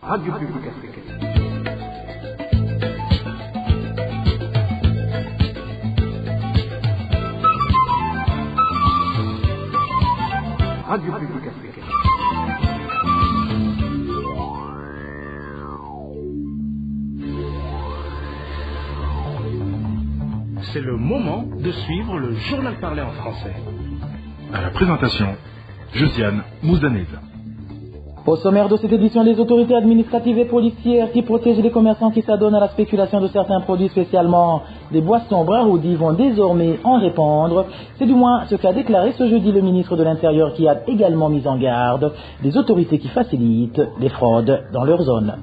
Radio Publique Africaine. Radio Publique Africaine. C'est le moment de suivre le journal parlé en français. À la présentation, Josiane Mouzanez. Au sommaire de cette édition, les autorités administratives et policières qui protègent les commerçants qui s'adonnent à la spéculation de certains produits, spécialement des boissons brun-roudy, vont désormais en répandre. C'est du moins ce qu'a déclaré ce jeudi le ministre de l'Intérieur, qui a également mis en garde les autorités qui facilitent les fraudes dans leur zone.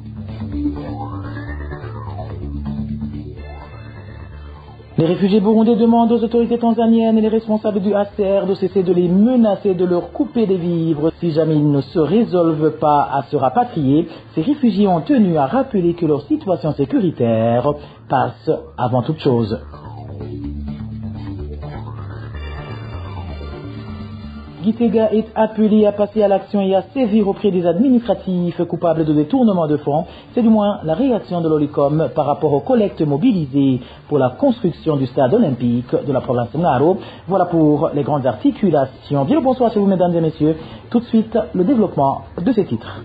Les réfugiés burundais demandent aux autorités tanzaniennes et les responsables du HCR de cesser de les menacer, de leur couper des vivres. Si jamais ils ne se résolvent pas à se rapatrier, ces réfugiés ont tenu à rappeler que leur situation sécuritaire passe avant toute chose. Gitega est appelé à passer à l'action et à sévir auprès des administratifs coupables de détournement de fonds. C'est du moins la réaction de l'Olicom par rapport aux collectes mobilisées pour la construction du stade olympique de la province de Ngaro. Voilà pour les grandes articulations. Bien le bonsoir à vous, mesdames et messieurs. Tout de suite, le développement de ces titres.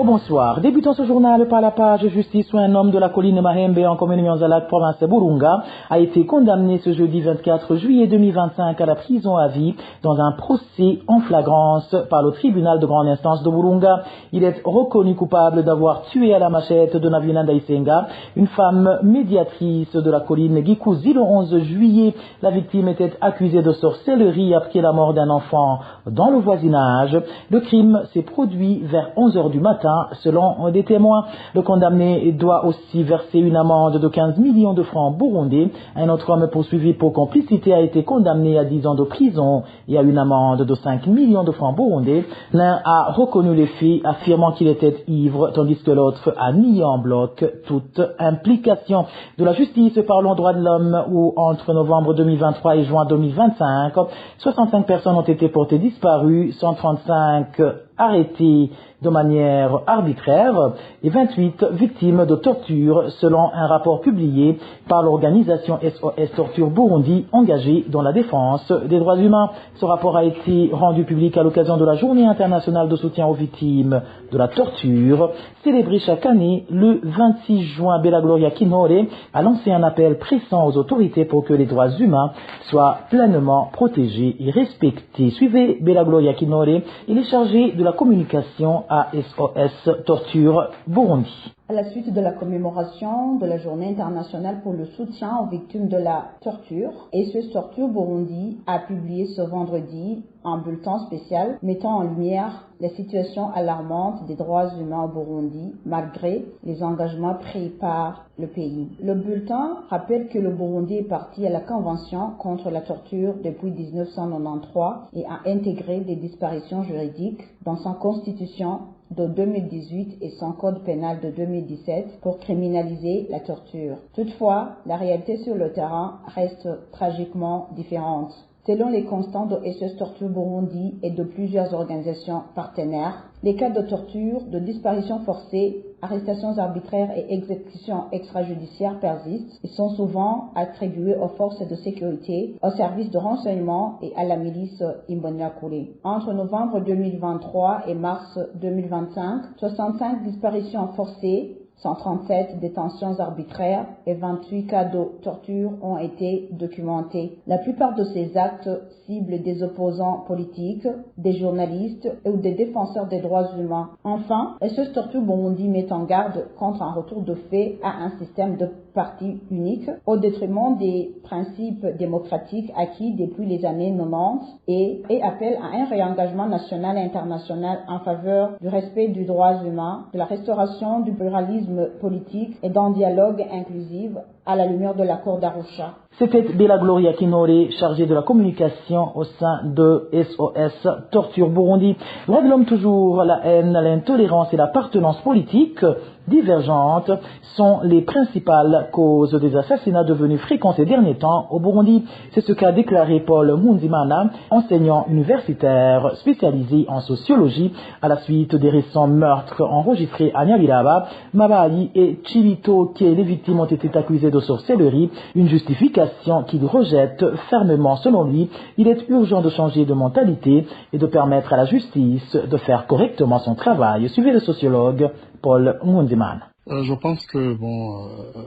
Bonsoir. Débutons ce journal par la page justice où un homme de la colline Mahembe en commune Nyanzalak, province de Burunga, a été condamné ce jeudi 24 juillet 2025 à la prison à vie dans un procès en flagrance par le tribunal de grande instance de Burunga. Il est reconnu coupable d'avoir tué à la machette de Navinanda Isenga, une femme médiatrice de la colline Gikuzi. Le 11 juillet, la victime était accusée de sorcellerie après la mort d'un enfant dans le voisinage. Le crime s'est produit vers 11 h du matin. Selon des témoins, le condamné doit aussi verser une amende de 15 millions de francs burundais. Un autre homme poursuivi pour complicité a été condamné à 10 ans de prison et à une amende de 5 millions de francs burundais. L'un a reconnu les faits, affirmant qu'il était ivre, tandis que l'autre a nié en bloc toute implication. De la justice, parlons droits de l'homme, où entre novembre 2023 et juin 2025, 65 personnes ont été portées disparues, 135 arrêtées de manière arbitraire et 28 victimes de torture selon un rapport publié par l'organisation SOS Torture Burundi engagée dans la défense des droits humains. Ce rapport a été rendu public à l'occasion de la Journée internationale de soutien aux victimes de la torture, célébrée chaque année le 26 juin. Bella Gloria Kinore a lancé un appel pressant aux autorités pour que les droits humains soient pleinement protégés et respectés. Suivez Bella Gloria Kinore, il est chargé de la communication à SOS Torture Burundi. À la suite de la commémoration de la Journée internationale pour le soutien aux victimes de la torture, SOS Torture Burundi a publié ce vendredi un bulletin spécial mettant en lumière la situation alarmante des droits humains au Burundi malgré les engagements pris par le pays. Le bulletin rappelle que le Burundi est parti à la Convention contre la torture depuis 1993 et a intégré des disparitions juridiques dans sa constitution de 2018 et son code pénal de 2017 pour criminaliser la torture. Toutefois, la réalité sur le terrain reste tragiquement différente. Selon les constants de SOS Torture Burundi et de plusieurs organisations partenaires, les cas de torture, de disparition forcée, arrestations arbitraires et exécutions extrajudiciaires persistent et sont souvent attribués aux forces de sécurité, aux services de renseignement et à la milice Imbonerakure. Entre novembre 2023 et mars 2025, 65 disparitions forcées, 137 détentions arbitraires et 28 cas de torture ont été documentés. La plupart de ces actes ciblent des opposants politiques, des journalistes ou des défenseurs des droits humains. Enfin, SOS Torture Burundi met en garde contre un retour de fait à un système de parti unique au détriment des principes démocratiques acquis depuis les années 90 et appelle à un réengagement national et international en faveur du respect du droit humain, de la restauration du pluralisme politique et d'un dialogue inclusif à la lumière de l'accord d'Arusha. C'était Bella Gloria Kinore, chargée de la communication au sein de SOS Torture Burundi. Droits de l'homme toujours, la haine, l'intolérance et l'appartenance politique divergentes sont les principales causes des assassinats devenus fréquents ces derniers temps au Burundi. C'est ce qu'a déclaré Paul Munzimana, enseignant universitaire spécialisé en sociologie, à la suite des récents meurtres enregistrés à Nyabiraba, Mabayi et Chibitoke. Les victimes ont été accusées de sorcellerie, une justification qu'il rejette fermement. Selon lui, il est urgent de changer de mentalité et de permettre à la justice de faire correctement son travail. Suivez le sociologue Paul Munzimana. Je pense que,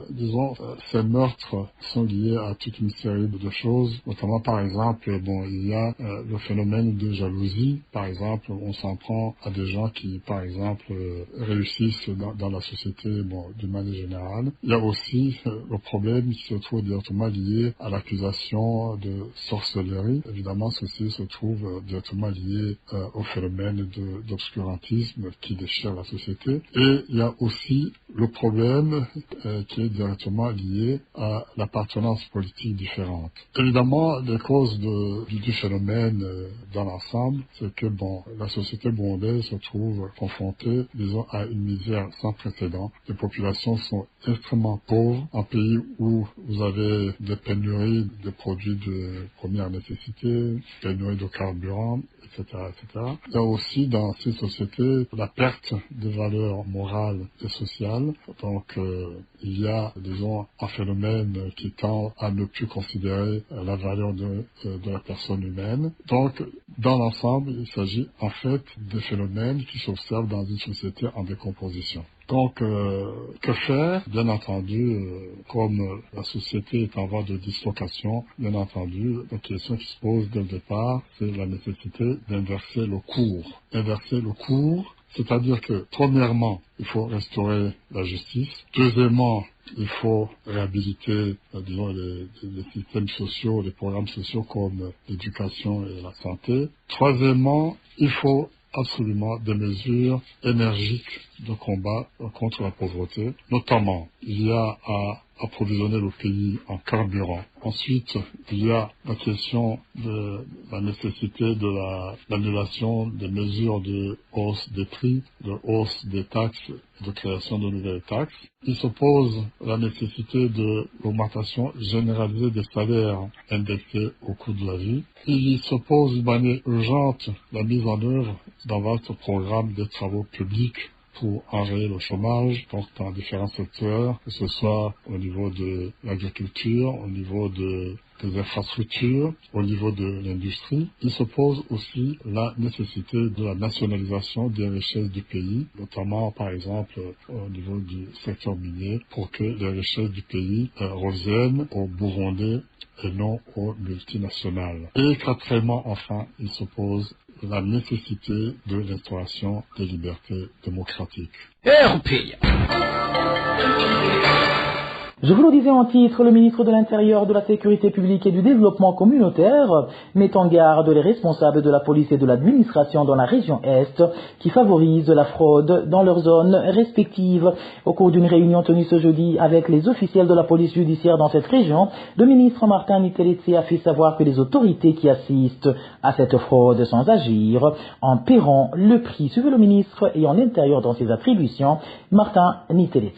disons, ces meurtres sont liés à toute une série de choses, notamment, par exemple, il y a le phénomène de jalousie. Par exemple, on s'en prend à des gens qui, par exemple, réussissent dans la société, d'une manière générale. Il y a aussi le problème qui se trouve directement lié à l'accusation de sorcellerie. Évidemment, ceci se trouve directement lié au phénomène d'obscurantisme qui déchire la société. Et il y a aussi le problème qui est directement lié à l'appartenance politique différente. Évidemment, les causes du phénomène dans l'ensemble, c'est que la société burundaise se trouve confrontée, disons, à une misère sans précédent. Les populations sont extrêmement pauvres, un pays où vous avez des pénuries de produits de première nécessité, pénuries de carburant, etc., etc. Il y a aussi dans ces sociétés la perte de valeurs morales et sociales. Donc, il y a, disons, un phénomène qui tend à ne plus considérer la valeur de la personne humaine. Donc, dans l'ensemble, il s'agit en fait de phénomènes qui s'observent dans une société en décomposition. Donc, que faire? Bien entendu, comme la société est en voie de dislocation, bien entendu, la question qui se pose dès le départ, c'est la nécessité d'inverser le cours. Inverser le cours, c'est-à-dire que, premièrement, il faut restaurer la justice. Deuxièmement, il faut réhabiliter, disons, les systèmes sociaux, les programmes sociaux comme l'éducation et la santé. Troisièmement, il faut absolument des mesures énergiques de combat contre la pauvreté. Notamment, il y a à approvisionner le pays en carburant. Ensuite, il y a la question de la nécessité de l'annulation des mesures de hausse des prix, de hausse des taxes, de création de nouvelles taxes. Il se pose la nécessité de l'augmentation généralisée des salaires indexés au coût de la vie. Il se pose de manière urgente la mise en œuvre d'un vaste programme de travaux publics pour enrayer le chômage, donc dans différents secteurs, que ce soit au niveau de l'agriculture, au niveau des infrastructures, au niveau de l'industrie. Il se pose aussi la nécessité de la nationalisation des richesses du pays, notamment par exemple au niveau du secteur minier, pour que les richesses du pays reviennent aux Burundais et non aux multinationales. Et quatrièmement, enfin, il se pose la nécessité de l'instauration des libertés démocratiques. Je vous le disais en titre, le ministre de l'Intérieur, de la Sécurité publique et du Développement communautaire met en garde les responsables de la police et de l'administration dans la région Est qui favorisent la fraude dans leurs zones respectives. Au cours d'une réunion tenue ce jeudi avec les officiels de la police judiciaire dans cette région, le ministre Martin Niteletse a fait savoir que les autorités qui assistent à cette fraude sans agir en paieront le prix. Suivez le ministre ayant l'intérieur dans ses attributions, Martin Niteletse.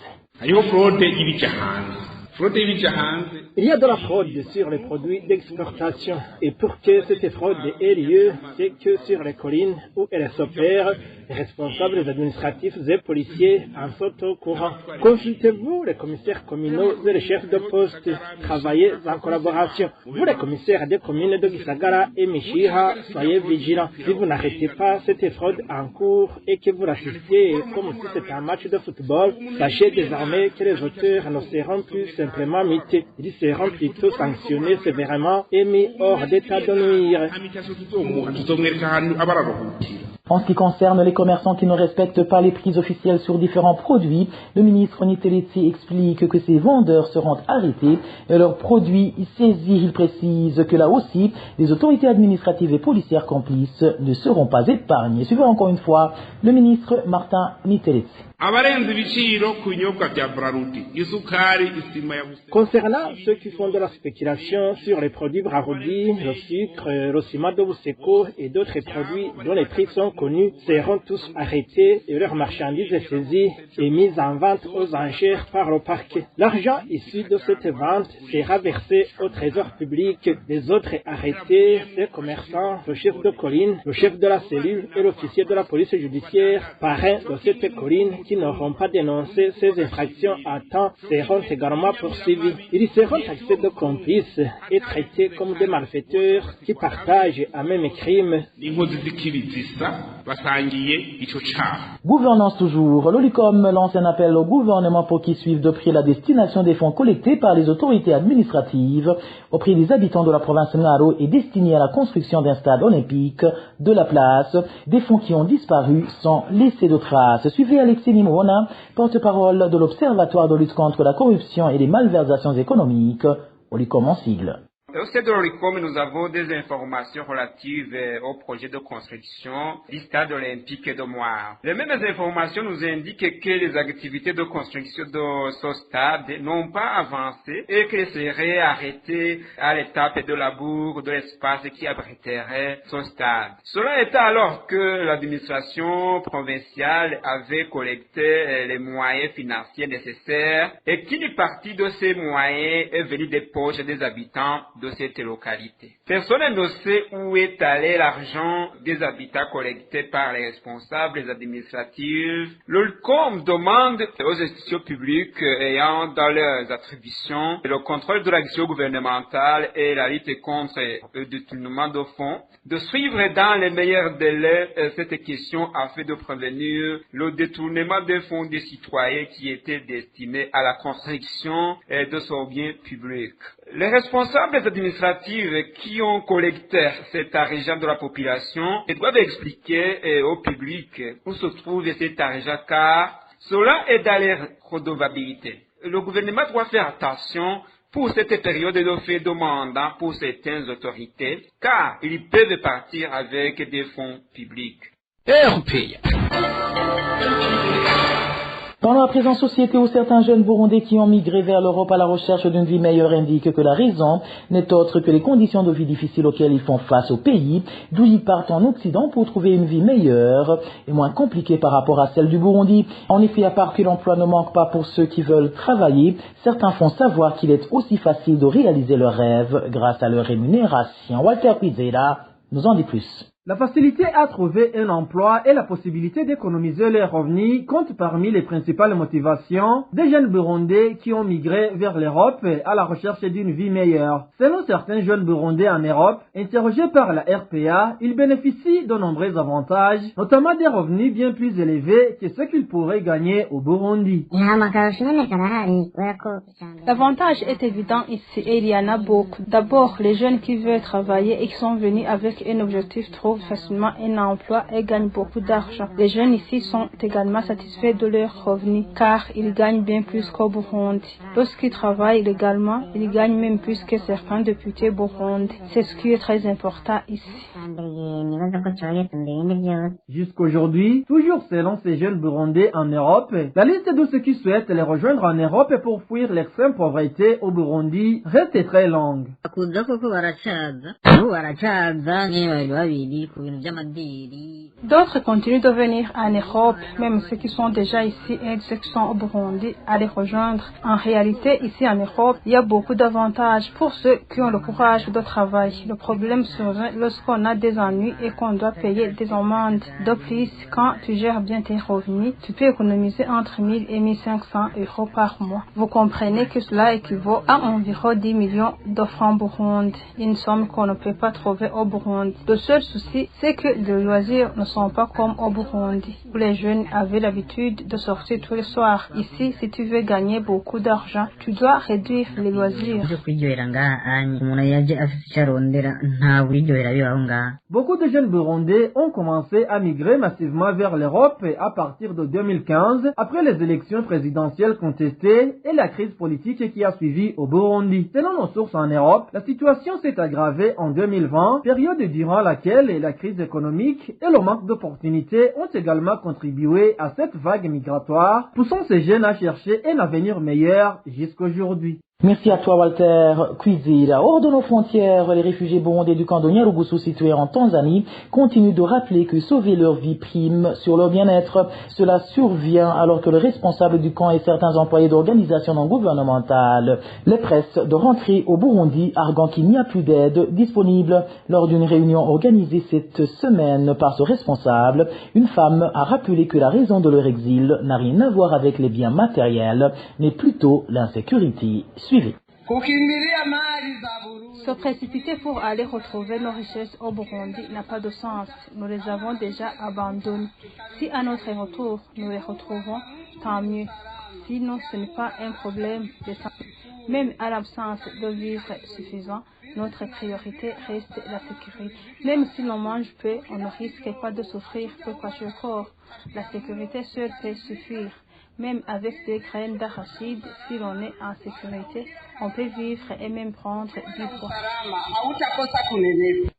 Il y a de la fraude sur les produits d'exportation et pour que cette fraude ait lieu, c'est que sur les collines où elle s'opère, les responsables administratifs et policiers en sont au courant. Consultez-vous les commissaires communaux et les chefs de poste. Travaillez en collaboration. Vous les commissaires des communes de Gisagara et Michiha, soyez vigilants. Si vous n'arrêtez pas cette fraude en cours et que vous l'assistiez comme si c'était un match de football, sachez désormais que les auteurs ne seront plus simplement mités. Ils seront plutôt sanctionnés sévèrement et mis hors d'état de nuire. En ce qui concerne les commerçants qui ne respectent pas les prix officiels sur différents produits, le ministre Niteletse explique que ces vendeurs seront arrêtés et leurs produits saisis. Il précise que là aussi, les autorités administratives et policières complices ne seront pas épargnées. Suivez encore une fois le ministre Martin Niteletse. Concernant ceux qui font de la spéculation sur les produits Brarudi, le sucre, le ciment de Buseko et d'autres produits dont les prix sont connus seront tous arrêtés et leurs marchandises saisies et mises en vente aux enchères par le parquet. L'argent issu de cette vente sera versé au trésor public. Les autres arrêtés, ces commerçants, le chef de colline, le chef de la cellule et l'officier de la police judiciaire, parrain de cette colline qui n'auront pas dénoncé ces infractions à temps seront également poursuivis. Ils seront taxés de complices et traités comme des malfaiteurs qui partagent un même crime. Gouvernance toujours. L'OLICOM lance un appel au gouvernement pour qu'il suive de près la destination des fonds collectés par les autorités administratives auprès des habitants de la province Ngaro et destinés à la construction d'un stade olympique de la place, des fonds qui ont disparu sans laisser de traces. Suivez Alexis Nimona, porte-parole de l'Observatoire de lutte contre la corruption et les malversations économiques, OLICOM en sigle. Au sein de l'OLICOM, nous avons des informations relatives au projet de construction du stade olympique de Moire. Les mêmes informations nous indiquent que les activités de construction de ce stade n'ont pas avancé et qu'elles seraient arrêtées à l'étape de la bourre de l'espace qui abriterait ce stade. Cela était alors que l'administration provinciale avait collecté les moyens financiers nécessaires et qu'une partie de ces moyens est venue des poches des habitants de cette localité. Personne ne sait où est allé l'argent des habitats collectés par les responsables administratifs. L'OLICOM demande aux institutions publiques ayant dans leurs attributions le contrôle de l'action gouvernementale et la lutte contre le détournement de fonds de suivre dans les meilleurs délais cette question afin de prévenir le détournement des fonds des citoyens qui étaient destinés à la construction de ce bien public. Les responsables administratifs qui ont collecté cet argent de la population doivent expliquer au public où se trouve cet argent car cela est dans leur redevabilité. Le gouvernement doit faire attention pour cette période de fait de mandat pour certaines autorités car ils peuvent partir avec des fonds publics. Dans la présente société où certains jeunes Burundais qui ont migré vers l'Europe à la recherche d'une vie meilleure indiquent que la raison n'est autre que les conditions de vie difficiles auxquelles ils font face au pays, d'où ils partent en Occident pour trouver une vie meilleure et moins compliquée par rapport à celle du Burundi. En effet, à part que l'emploi ne manque pas pour ceux qui veulent travailler, certains font savoir qu'il est aussi facile de réaliser leurs rêves grâce à leur rémunération. Walter Pizera nous en dit plus. La facilité à trouver un emploi et la possibilité d'économiser leurs revenus comptent parmi les principales motivations des jeunes Burundais qui ont migré vers l'Europe à la recherche d'une vie meilleure. Selon certains jeunes Burundais en Europe, interrogés par la RPA, ils bénéficient de nombreux avantages, notamment des revenus bien plus élevés que ceux qu'ils pourraient gagner au Burundi. L'avantage est évident ici et il y en a beaucoup. D'abord, les jeunes qui veulent travailler et qui sont venus avec un objectif trop facilement un emploi et gagnent beaucoup d'argent. Les jeunes ici sont également satisfaits de leurs revenus car ils gagnent bien plus qu'au Burundi. Lorsqu'ils travaillent légalement, ils gagnent même plus que certains députés Burundi. C'est ce qui est très important ici. Jusqu'aujourd'hui, toujours selon ces jeunes Burundais en Europe, la liste de ceux qui souhaitent les rejoindre en Europe pour fuir l'extrême pauvreté au Burundi reste très longue. D'autres continuent de venir en Europe, même ceux qui sont déjà ici et ceux qui sont au Burundi, à les rejoindre. En réalité, ici en Europe, il y a beaucoup d'avantages pour ceux qui ont le courage de travailler. Le problème serait lorsqu'on a des ennuis et qu'on doit payer des amendes. De plus, quand tu gères bien tes revenus, tu peux économiser entre 1000 et 1500 euros par mois. Vous comprenez que cela équivaut à environ 10 millions de francs Burundi, une somme qu'on ne peut pas trouver au Burundi. Le seul souci, c'est que les loisirs ne sont pas comme au Burundi, où les jeunes avaient l'habitude de sortir tous les soirs. Ici, si tu veux gagner beaucoup d'argent, tu dois réduire les loisirs. Beaucoup de jeunes Burundais ont commencé à migrer massivement vers l'Europe à partir de 2015, après les élections présidentielles contestées et la crise politique qui a suivi au Burundi. Selon nos sources en Europe, la situation s'est aggravée en 2020, période durant laquelle la crise économique et le manque d'opportunités ont également contribué à cette vague migratoire, poussant ces jeunes à chercher un avenir meilleur jusqu'aujourd'hui. Merci à toi Walter Kwizera. Hors de nos frontières, les réfugiés burundais du camp de Nyarugusu situés en Tanzanie continuent de rappeler que sauver leur vie prime sur leur bien-être. Cela survient alors que le responsable du camp et certains employés d'organisations non gouvernementales les pressent de rentrer au Burundi, arguant qu'il n'y a plus d'aide disponible. Lors d'une réunion organisée cette semaine par ce responsable, une femme a rappelé que la raison de leur exil n'a rien à voir avec les biens matériels, mais plutôt l'insécurité. Suivez. Se précipiter pour aller retrouver nos richesses au Burundi n'a pas de sens. Nous les avons déjà abandonnées. Si à notre retour, nous les retrouvons, tant mieux. Sinon, ce n'est pas un problème de santé. Même à l'absence de vivres suffisants, notre priorité reste la sécurité. Même si l'on mange peu, on ne risque pas de souffrir pour cacher le corps. La sécurité seule peut suffire. Même avec des graines d'arachide, si l'on est en sécurité, on peut vivre et même prendre du poids.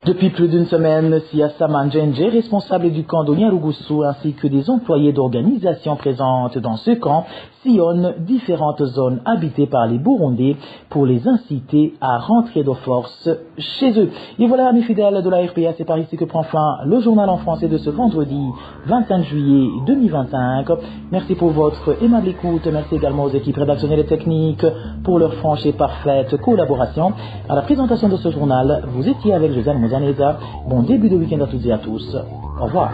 Depuis plus d'une semaine, Siassa Manjenje, responsable du camp de Nyarugusu, ainsi que des employés d'organisations présentes dans ce camp, sillonnent différentes zones habitées par les Burundais pour les inciter à rentrer de force chez eux. Et voilà, mes fidèles de la RPA, c'est par ici que prend fin le journal en français de ce vendredi 25 juillet 2025. Merci pour votre aimable écoute. Merci également aux équipes rédactionnelles et techniques pour leur franche et parfaite collaboration. À la présentation de ce journal, vous étiez avec Josiane Muzaneza. Bon début de week-end à toutes et à tous. Au revoir.